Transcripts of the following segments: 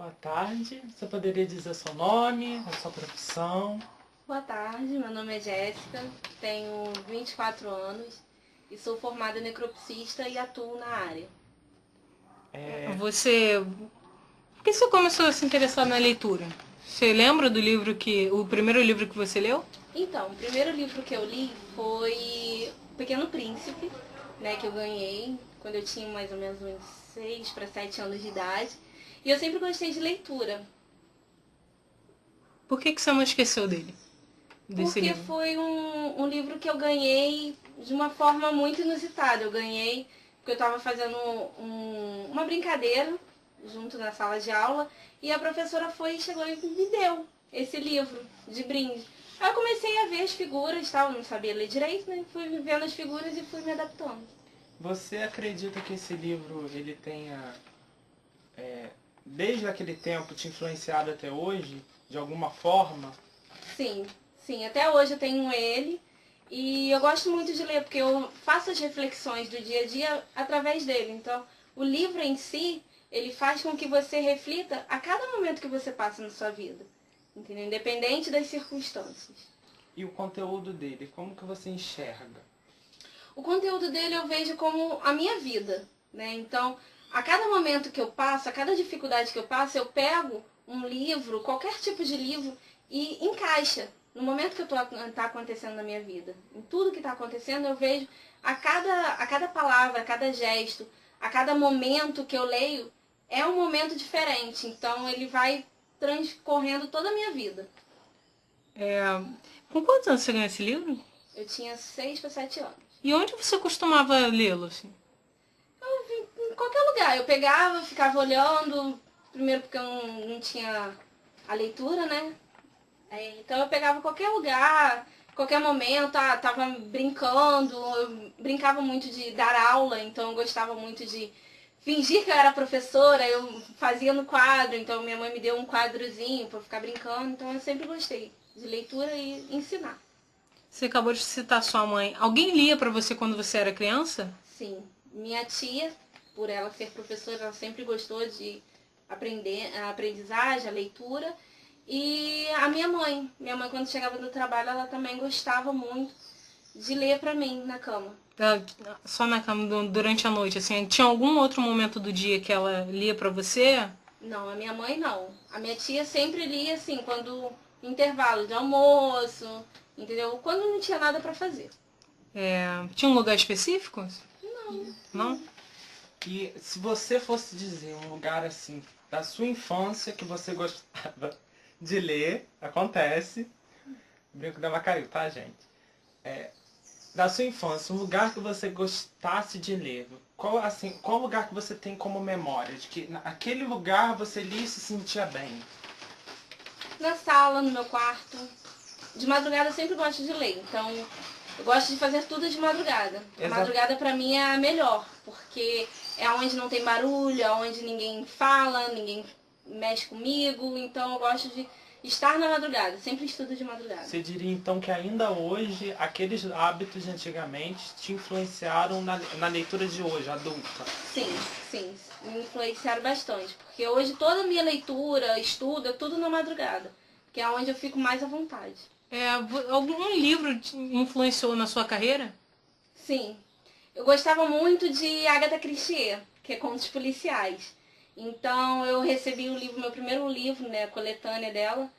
Boa tarde. Você poderia dizer seu nome, a sua profissão? Boa tarde, meu nome é Jéssica, tenho 24 anos e sou formada necropsista e atuo na área. Por que você começou a se interessar na leitura? Você lembra do o primeiro livro que você leu? Então, o primeiro livro que eu li foi O Pequeno Príncipe, né, que eu ganhei quando eu tinha mais ou menos uns 6 para 7 anos de idade. E eu sempre gostei de leitura. Por que você não esqueceu desse Porque livro? foi um livro que eu ganhei de uma forma muito inusitada. Eu ganhei porque eu estava fazendo uma brincadeira junto na sala de aula e a professora chegou e me deu esse livro de brinde. Aí eu comecei a ver as figuras, tal, não sabia ler direito, né? Fui vendo as figuras e fui me adaptando. Você acredita que esse livro ele tenha, desde aquele tempo, te influenciado até hoje, de alguma forma? Sim, sim. Até hoje eu tenho ele e eu gosto muito de ler porque eu faço as reflexões do dia a dia através dele. Então, o livro em si, ele faz com que você reflita a cada momento que você passa na sua vida, entendeu? Independente das circunstâncias. E o conteúdo dele, como que você enxerga? O conteúdo dele eu vejo como a minha vida, né? Então, a cada momento que eu passo, a cada dificuldade que eu passo, eu pego um livro, qualquer tipo de livro, e encaixa no momento que está acontecendo na minha vida. Em tudo que está acontecendo, eu vejo a cada palavra, a cada gesto, a cada momento que eu leio, é um momento diferente. Então, ele vai transcorrendo toda a minha vida. Com quantos anos você ganhou esse livro? Eu tinha 6 para 7 anos. E onde você costumava lê-lo, assim? Em qualquer lugar. Eu pegava, ficava olhando, primeiro porque eu não tinha a leitura, né? Então eu pegava qualquer lugar, qualquer momento, tava brincando, eu brincava muito de dar aula, então eu gostava muito de fingir que eu era professora, eu fazia no quadro, então minha mãe me deu um quadrozinho para ficar brincando, então eu sempre gostei de leitura e ensinar. Você acabou de citar sua mãe. Alguém lia pra você quando você era criança? Sim, minha tia, por ela ser professora, ela sempre gostou de aprender, a aprendizagem, a leitura. E a minha mãe quando chegava do trabalho, ela também gostava muito de ler pra mim na cama. Só na cama durante a noite, assim. Tinha algum outro momento do dia que ela lia pra você? Não, a minha mãe não. A minha tia sempre lia assim, quando intervalo de almoço, entendeu? Quando não tinha nada pra fazer. Tinha um lugar específico? Não. Não? E se você fosse dizer um lugar assim, da sua infância que você gostava de ler, acontece, brinco da Macario, tá, gente? Da sua infância, um lugar que você gostasse de ler, qual lugar que você tem como memória, de que naquele lugar você lia e se sentia bem? Na sala, no meu quarto. De madrugada eu sempre gosto de ler, então eu gosto de fazer tudo de madrugada. A madrugada pra mim é a melhor, porque é onde não tem barulho, é onde ninguém fala, ninguém mexe comigo, então eu gosto de estar na madrugada, sempre estudo de madrugada. Você diria então que ainda hoje, aqueles hábitos de antigamente te influenciaram na leitura de hoje, adulta? Sim, sim, me influenciaram bastante, porque hoje toda a minha leitura, estudo, é tudo na madrugada, que é onde eu fico mais à vontade. Algum livro te influenciou na sua carreira? Sim, eu gostava muito de Agatha Christie, que é contos policiais. Então eu recebi meu primeiro livro, né, a coletânea dela.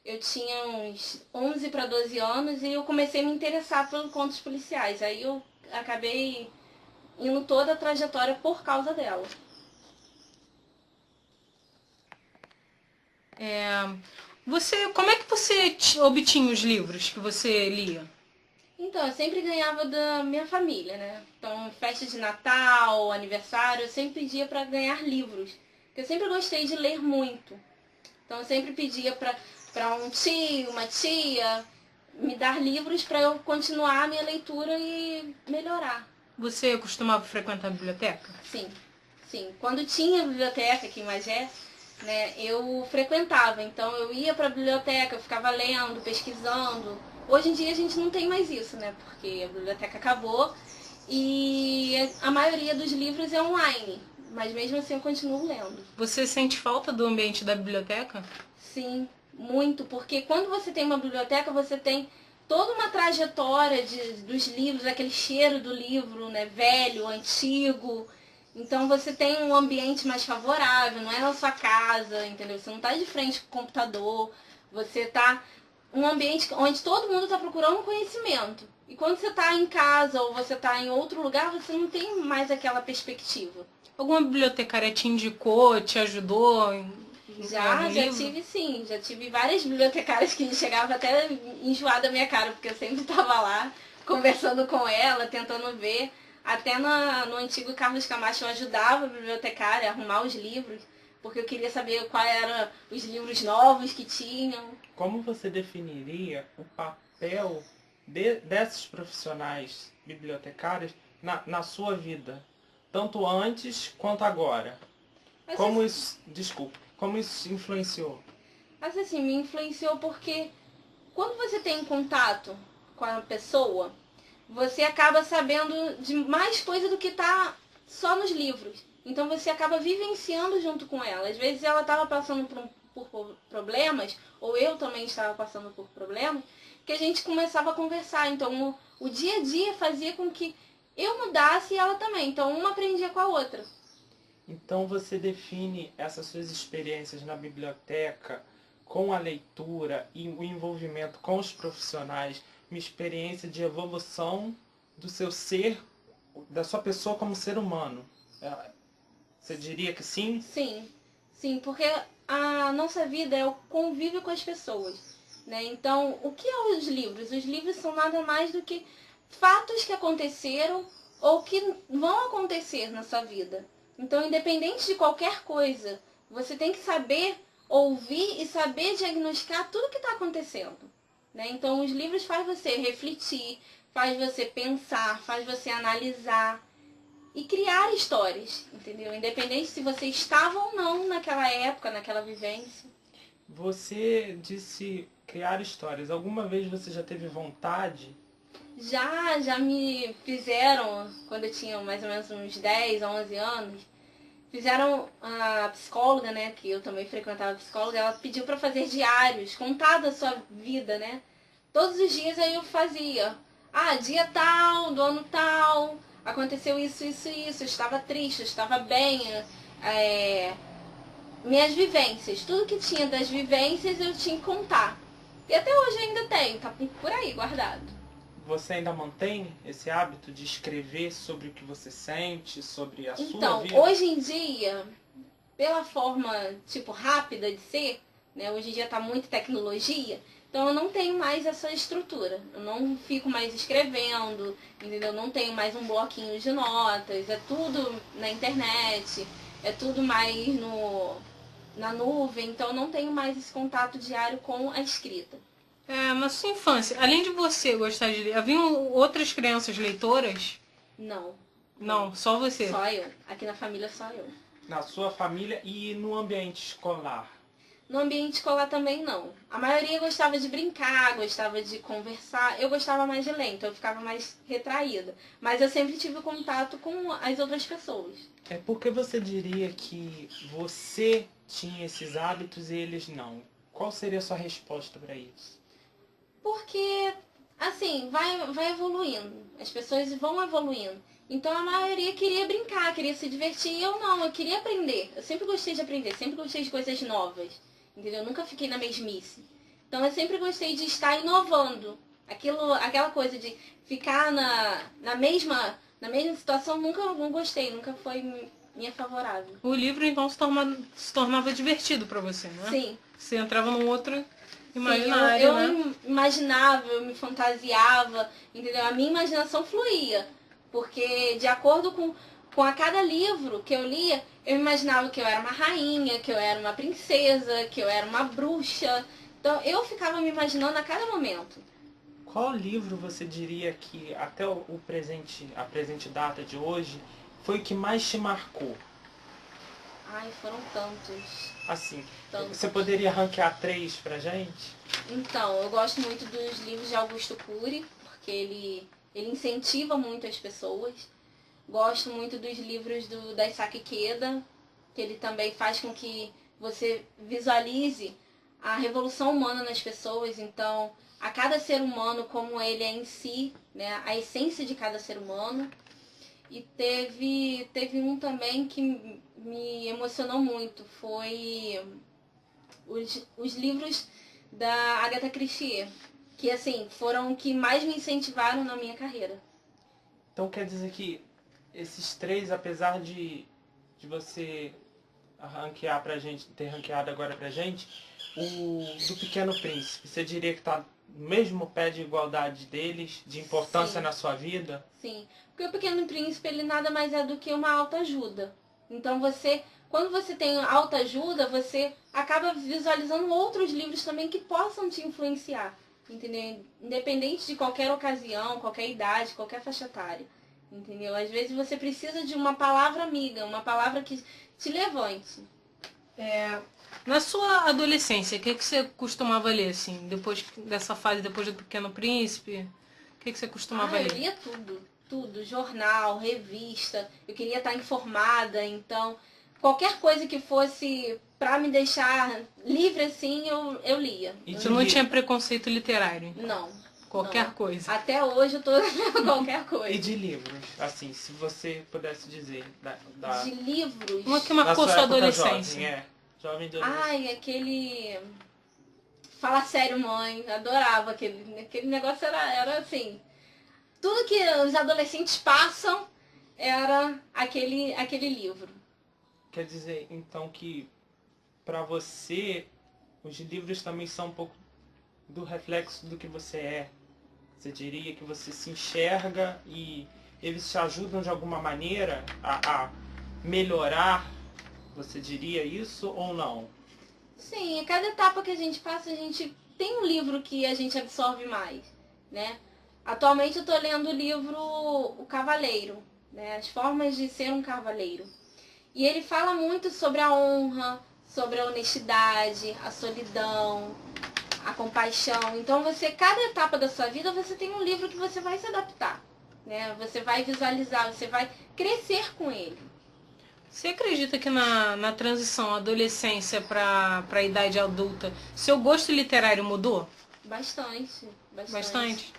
Eu tinha uns 11 para 12 anos e eu comecei a me interessar pelos contos policiais. Aí eu acabei indo toda a trajetória por causa dela. Como é que você obtinha os livros que você lia? Então, eu sempre ganhava da minha família, né? Então, festa de Natal, aniversário, eu sempre pedia para ganhar livros. Porque eu sempre gostei de ler muito. Então, eu sempre pedia para um tio, uma tia, me dar livros para eu continuar a minha leitura e melhorar. Você costumava frequentar a biblioteca? Sim, sim. Quando tinha biblioteca aqui em Magé, né, eu frequentava. Então, eu ia para a biblioteca, eu ficava lendo, pesquisando. Hoje em dia a gente não tem mais isso, né? Porque a biblioteca acabou e a maioria dos livros é online. Mas mesmo assim eu continuo lendo. Você sente falta do ambiente da biblioteca? Sim, muito, porque quando você tem uma biblioteca, você tem toda uma trajetória dos livros, aquele cheiro do livro, né, velho, antigo. Então você tem um ambiente mais favorável, não é na sua casa, entendeu? Você não está de frente com o computador, você está um ambiente onde todo mundo está procurando conhecimento. E quando você está em casa ou você está em outro lugar, você não tem mais aquela perspectiva. Alguma bibliotecária te indicou, te ajudou? Já tive sim. Já tive várias bibliotecárias que chegavam até enjoar da minha cara, porque eu sempre estava lá conversando com ela, tentando ver. Até no antigo Carlos Camacho eu ajudava a bibliotecária a arrumar os livros, porque eu queria saber quais eram os livros novos que tinham. Como você definiria o papel desses profissionais bibliotecários na sua vida? Tanto antes quanto agora. Mas, Como isso, desculpa, como isso influenciou? Mas assim, me influenciou porque quando você tem contato com a pessoa, você acaba sabendo de mais coisa do que está só nos livros. Então você acaba vivenciando junto com ela. Às vezes ela estava passando por problemas, ou eu também estava passando por problemas, que a gente começava a conversar. Então o dia a dia fazia com que eu mudasse e ela também. Então uma aprendia com a outra. Então você define essas suas experiências na biblioteca com a leitura e o envolvimento com os profissionais, uma experiência de evolução do seu ser, da sua pessoa como ser humano. Você diria que sim? Sim, porque a nossa vida é o convívio com as pessoas, né? Então, o que são os livros? Os livros são nada mais do que fatos que aconteceram ou que vão acontecer na sua vida. Então, independente de qualquer coisa, você tem que saber ouvir e saber diagnosticar tudo que está acontecendo, né? Então, os livros faz você refletir, faz você pensar, faz você analisar e criar histórias, entendeu? Independente se você estava ou não naquela época, naquela vivência. Você disse criar histórias. Alguma vez você já teve vontade? Já me fizeram, quando eu tinha mais ou menos uns 10, 11 anos, fizeram a psicóloga, né, que eu também frequentava a psicóloga, ela pediu para fazer diários, contar da sua vida, né? Todos os dias aí eu fazia. Ah, dia tal, do ano tal, aconteceu isso, isso, isso, eu estava triste, eu estava bem, minhas vivências, tudo que tinha das vivências eu tinha que contar. E até hoje ainda tenho, tá por aí guardado. Você ainda mantém esse hábito de escrever sobre o que você sente, sobre a sua Então, vida? hoje em dia, pela forma, tipo, rápida de ser, né? Hoje em dia tá muito tecnologia, então eu não tenho mais essa estrutura. Eu não fico mais escrevendo, entendeu? Eu não tenho mais um bloquinho de notas, é tudo na internet, é tudo mais na nuvem, então eu não tenho mais esse contato diário com a escrita. Na sua infância, além de você gostar de ler, haviam outras crianças leitoras? Não. Não, só você? Só eu. Aqui na família, só eu. Na sua família e no ambiente escolar? No ambiente escolar também não. A maioria gostava de brincar, gostava de conversar. Eu gostava mais de ler, então eu ficava mais retraída. Mas eu sempre tive contato com as outras pessoas. É porque você diria que você tinha esses hábitos e eles não? Qual seria a sua resposta para isso? Porque, assim, vai evoluindo. As pessoas vão evoluindo. Então a maioria queria brincar, queria se divertir. E eu não, eu queria aprender. Eu sempre gostei de aprender, sempre gostei de coisas novas. Entendeu? Eu nunca fiquei na mesmice. Então eu sempre gostei de estar inovando. Aquela coisa de ficar na mesma situação, não gostei, nunca foi minha favorável. O livro então se tornava divertido para você, né? Sim. Você entrava num outro imaginário, eu né? imaginava, eu me fantasiava, entendeu? A minha imaginação fluía. Porque de acordo com a cada livro que eu lia, eu imaginava que eu era uma rainha, que eu era uma princesa, que eu era uma bruxa. Então eu ficava me imaginando a cada momento. Qual livro você diria que até a presente data de hoje foi o que mais te marcou? Ai, foram tantos. Assim, Tantos. você poderia ranquear 3 pra gente? Então, eu gosto muito dos livros de Augusto Cury, porque ele incentiva muito as pessoas. Gosto muito dos livros da Isaac Queda, que ele também faz com que você visualize a revolução humana nas pessoas. Então, a cada ser humano como ele é em si, né, a essência de cada ser humano. E teve um também que me emocionou muito, foi os livros da Agatha Christie, que assim, foram que mais me incentivaram na minha carreira. Então quer dizer que esses três, apesar de você ranquear pra gente, ter ranqueado agora pra gente, o do Pequeno Príncipe, você diria que tá no mesmo pé de igualdade deles, de importância Sim. na sua vida? Sim, porque o Pequeno Príncipe, ele nada mais é do que uma autoajuda. Então quando você tem autoajuda, você acaba visualizando outros livros também que possam te influenciar, entendeu? Independente de qualquer ocasião, qualquer idade, qualquer faixa etária, entendeu? Às vezes você precisa de uma palavra amiga, uma palavra que te levante. Na sua adolescência, o que você costumava ler, assim, depois dessa fase, depois do Pequeno Príncipe? O que você costumava Eu ler? lia tudo, jornal, revista, eu queria estar informada, então qualquer coisa que fosse pra me deixar livre assim, eu lia. E Você não tinha preconceito literário? Não. Qualquer não. coisa? Até hoje eu tô lendo qualquer coisa. E de livros, assim, se você pudesse dizer, De livros? Uma que da marcou sua sua época adolescência. jovem, jovem de adolescência. Ai, aquele... Fala sério, mãe. Adorava aquele negócio, era assim... Tudo que os adolescentes passam era aquele livro. Quer dizer, então, que pra você, os livros também são um pouco do reflexo do que você é. Você diria que você se enxerga e eles te ajudam de alguma maneira a melhorar, você diria isso ou não? Sim, a cada etapa que a gente passa, a gente tem um livro que a gente absorve mais, né? Atualmente eu estou lendo o livro O Cavaleiro, né? As formas de ser um cavaleiro. E ele fala muito sobre a honra, sobre a honestidade, a solidão, a compaixão. Então cada etapa da sua vida, você tem um livro que você vai se adaptar, né? Você vai visualizar, você vai crescer com ele. Você acredita que na transição adolescência para a idade adulta, seu gosto literário mudou? Bastante. Bastante?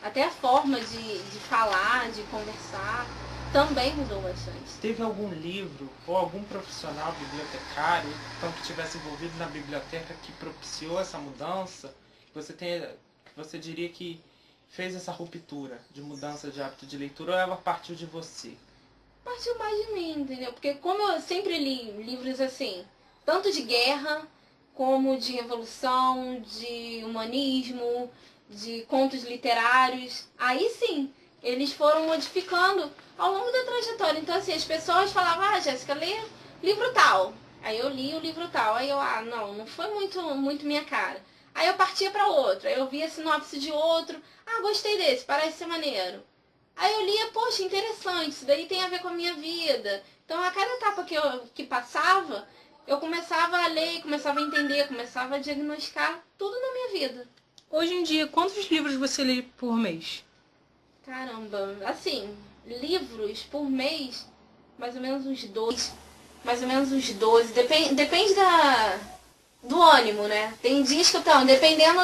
Até a forma de falar, de conversar, também mudou bastante. Teve algum livro ou algum profissional bibliotecário, então que estivesse envolvido na biblioteca, que propiciou essa mudança? Você diria que fez essa ruptura de mudança de hábito de leitura ou ela partiu de você? Partiu mais de mim, entendeu? Porque como eu sempre li livros assim, tanto de guerra, como de revolução, de humanismo, de contos literários, aí sim, eles foram modificando ao longo da trajetória. Então assim, as pessoas falavam, Jéssica, lê livro tal. Aí eu li o livro tal. Aí eu, não foi muito minha cara. Aí eu partia para outro. Aí eu via a sinopse de outro. Gostei desse, parece ser maneiro. Aí eu lia, poxa, interessante, isso daí tem a ver com a minha vida. Então a cada etapa que passava, eu começava a ler, começava a entender, começava a diagnosticar tudo na minha vida. Hoje em dia, quantos livros você lê por mês? Caramba, assim, livros por mês, mais ou menos uns 12. Mais ou menos uns 12. Depende do ânimo, né? Tem dias que eu tô, dependendo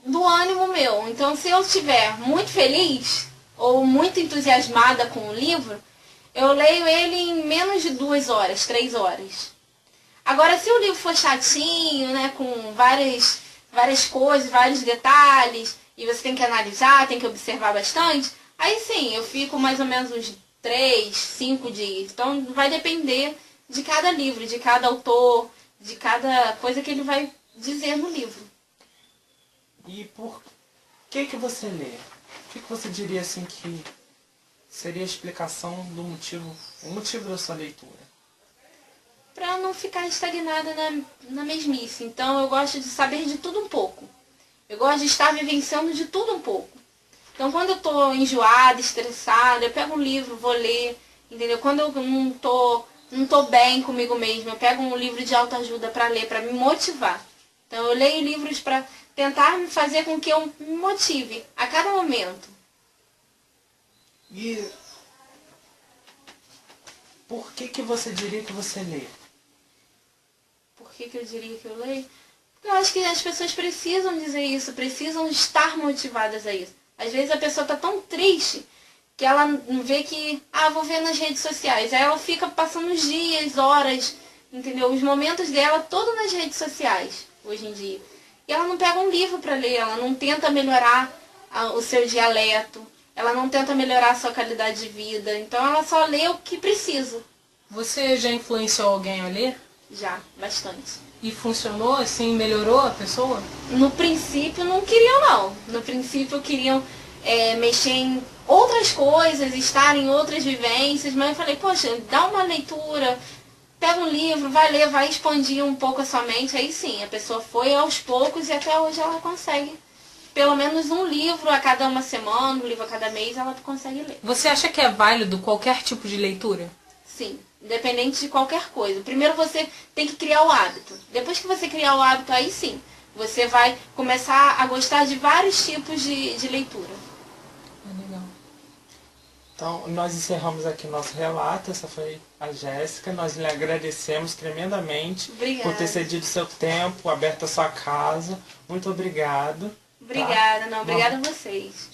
do ânimo meu. Então se eu estiver muito feliz ou muito entusiasmada com o livro, eu leio ele em menos de 2 horas, 3 horas. Agora, se o livro for chatinho, né, com várias coisas, vários detalhes, e você tem que analisar, tem que observar bastante, aí sim, eu fico mais ou menos uns 3, 5 dias. Então vai depender de cada livro, de cada autor, de cada coisa que ele vai dizer no livro. E por que você lê? O que você diria assim que seria a explicação do o motivo da sua leitura? Para não ficar estagnada na mesmice. Então eu gosto de saber de tudo um pouco. Eu gosto de estar vivenciando de tudo um pouco. Então quando eu estou enjoada, estressada, eu pego um livro, vou ler, entendeu? Quando eu não tô bem comigo mesma, eu pego um livro de autoajuda para ler, para me motivar. Então eu leio livros para tentar fazer com que eu me motive a cada momento. E Por que você diria que você lê? Por que eu diria que eu leio? Porque eu acho que as pessoas precisam dizer isso, precisam estar motivadas a isso. Às vezes a pessoa está tão triste que ela vê que, vou ver nas redes sociais. Aí ela fica passando os dias, horas, entendeu? Os momentos dela todos nas redes sociais, hoje em dia. E ela não pega um livro para ler, ela não tenta melhorar o seu dialeto, ela não tenta melhorar a sua qualidade de vida. Então ela só lê o que precisa. Você já influenciou alguém a ler? Já, bastante. E funcionou assim? Melhorou a pessoa? No princípio não queriam não. No princípio queriam mexer em outras coisas, estar em outras vivências, mas eu falei, poxa, dá uma leitura, pega um livro, vai ler, vai expandir um pouco a sua mente. Aí sim, a pessoa foi aos poucos e até hoje ela consegue. Pelo menos um livro a cada uma semana, um livro a cada mês, ela consegue ler. Você acha que é válido qualquer tipo de leitura? Sim, independente de qualquer coisa. Primeiro você tem que criar o hábito. Depois que você criar o hábito, aí sim, você vai começar a gostar de vários tipos de leitura. Legal. Então, nós encerramos aqui nosso relato. Essa foi a Jéssica. Nós lhe agradecemos tremendamente Obrigada. por ter cedido seu tempo, aberto a sua casa. Muito obrigado. Obrigada, não, obrigada a vocês.